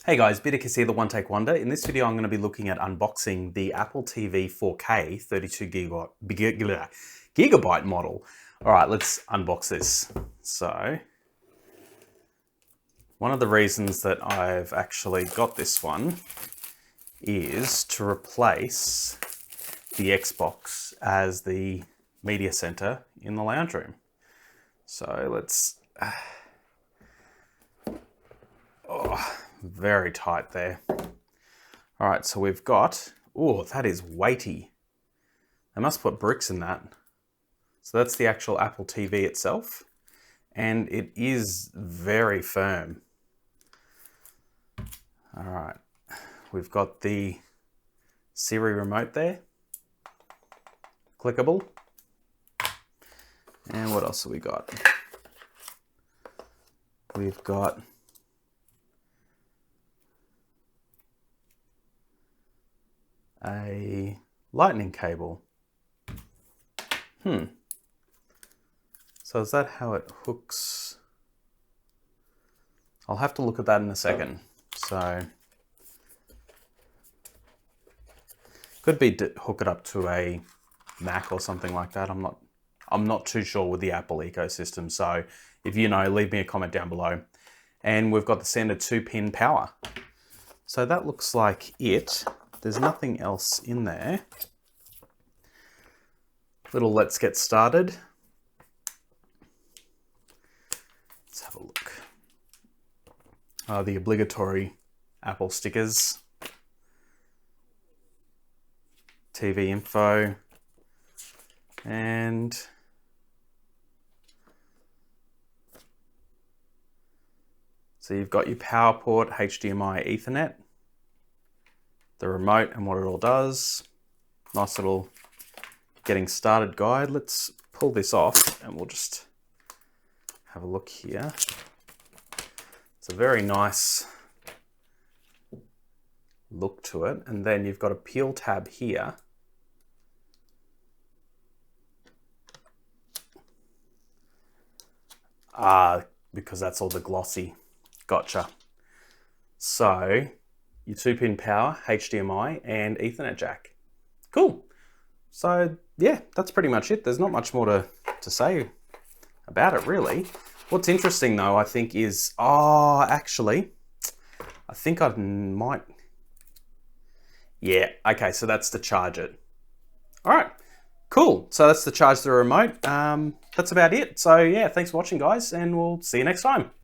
Hey guys, Beardicus here, the One Take Wonder. In this video I'm going to be looking at unboxing the Apple TV 4K 32 gigabyte model. Alright, let's unbox this. So, one of the reasons that I've actually got this one is to replace the Xbox as the media center in the lounge room. So let's... very tight there. All right, so we've got, oh, that is weighty. They must put bricks in that. So that's the actual Apple TV itself, and it is very firm. All right, we've got the Siri remote there, clickable. And what else have we got? We've got a lightning cable. So is that how it hooks? I'll have to look at that in a second. So could be to hook it up to a Mac or something like that. I'm not too sure with the Apple ecosystem. So if you know, leave me a comment down below. And we've got the standard 2-pin power. So that looks like it. There's nothing else in there. Little let's get started. Let's have a look. The obligatory Apple stickers. TV info. And so you've got your power port, HDMI, Ethernet. The remote and what it all does. Nice little getting started guide. Let's pull this off and we'll just have a look here. It's a very nice look to it. And then you've got a peel tab here. Because that's all the glossy. Gotcha. So your 2-pin power, HDMI, and Ethernet jack. Cool. So yeah, that's pretty much it. There's not much more to say about it really. What's interesting though, I think is, actually, I think I might, yeah, okay, so that's to charge it. All right, cool. So that's to charge the remote. That's about it. So yeah, thanks for watching guys, and we'll see you next time.